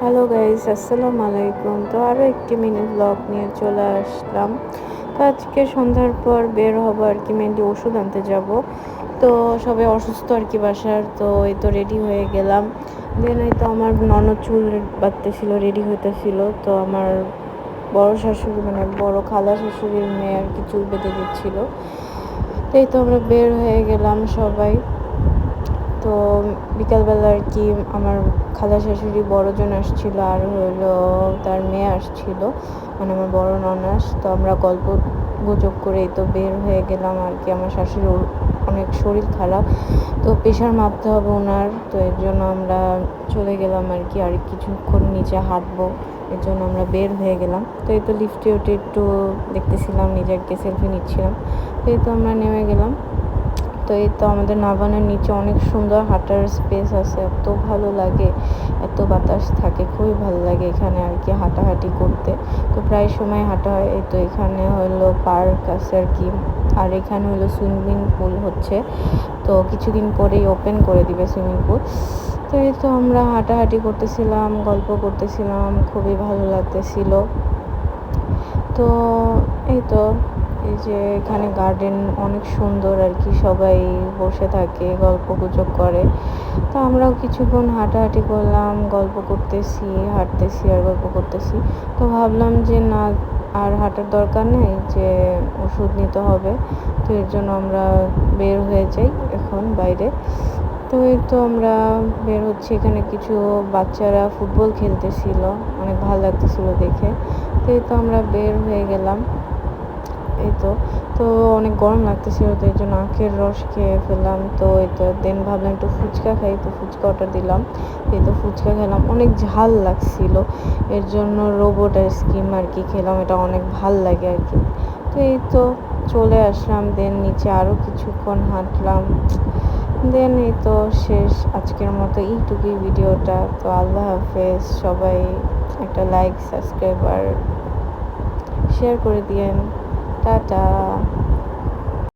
Hello guys, আসসালামু আলাইকুম। তো আরও একটি মিনি ব্লগ নিয়ে চলে আসলাম। তো আজকে সন্ধ্যার পর বের হবো আর কি, মেনলি ওষুধ আনতে যাব। তো সবাই অসুস্থ আর কি বাসার, তো এই তো রেডি হয়ে গেলাম। দেন এই তো আমার ননদ চুল বাঁধতেছিল, রেডি হইতেছিল। তো আমার বড় শাশুড়ি মানে বড় খালা শাশুড়ির মেয়ে আর কি চুল বেঁধে দিচ্ছিল। তো এই তো আমরা বের হয়ে গেলাম সবাই। তো বিকালবেলা আর কি আমার খালা শাশুড়ি বড়জন আসছিল, আর হলো তার মেয়ে আসছিল, মানে আমার বড় ননাস। তো আমরা গল্প গুজব করে এই তো বের হয়ে গেলাম আর কি। আমার শাশুড়ির অনেক শরীর খারাপ, তো প্রেশার মাপতে হবে ওনার, তো এর জন্য আমরা চলে গেলাম আর কি। আর কিছুক্ষণ নিচে হাঁটবো, এর জন্য আমরা বের হয়ে গেলাম। তো এই তো লিফটে উঠে একটু দেখতেছিলাম, নিজেকে সেলফি নিচ্ছিলাম। তো এই তো আমরা নেমে গেলাম। তো এই তো আমাদের নাভানের নিচে অনেক সুন্দর হাঁটার স্পেস আছে, এত ভালো লাগে, এত বাতাস থাকে, খুবই ভালো লাগে এখানে আর কি হাঁটাহাঁটি করতে। তো প্রায় সময় হাঁটা হয়। এই তো এখানে হলো পার্ক আছে আর কি, আর এখানে হলো সুইমিং পুল হচ্ছে। তো কিছুদিন পরেই ওপেন করে দিবে সুইমিং পুল। তো এই তো আমরা হাঁটাহাঁটি করতেছিলাম, গল্প করতেছিলাম, খুবই ভালো লাগতেছিল। তো এই তো এই যে এখানে গার্ডেন অনেক সুন্দর আর কি, সবাই বসে থাকে, গল্প গুজব করে। তো আমরাও কিছুক্ষণ হাঁটাহাঁটি করলাম, গল্প করতেছি, হাঁটতেছি আর গল্প করতেছি। তো ভাবলাম যে না, আর হাঁটার দরকার নেই, যে ওষুধ নিতে হবে। তো এর জন্য আমরা বের হয়ে যাই এখন বাইরে। তো এই তো আমরা বের হচ্ছি, এখানে কিছু বাচ্চারা ফুটবল খেলতেছিল, অনেক ভালো লাগতেছিল দেখে। তো এই তো আমরা বের হয়ে গেলাম। এই তো তো অনেক গরম লাগতেছিল, তো এই জন্য আখের রস খেয়ে ফেললাম। তো এই তো দেন ভাবলাম একটু ফুচকা খাই, তো ফুচকা অর্ডার দিলাম। এই তো ফুচকা খেলাম, অনেক ঝাল লাগছিল, এর জন্য রোবট আইসক্রিম আর কি খেলাম, এটা অনেক ভাল লাগে আর কি। তো এই তো চলে আসলাম, দেন নিচে আরও কিছুক্ষণ হাঁটলাম। দেন এই তো শেষ আজকের মতো এইটুকুই ভিডিওটা। তো আল্লাহ হাফেজ, সবাই একটা লাইক, সাবস্ক্রাইব আর শেয়ার করে দিয়েন। টাটা।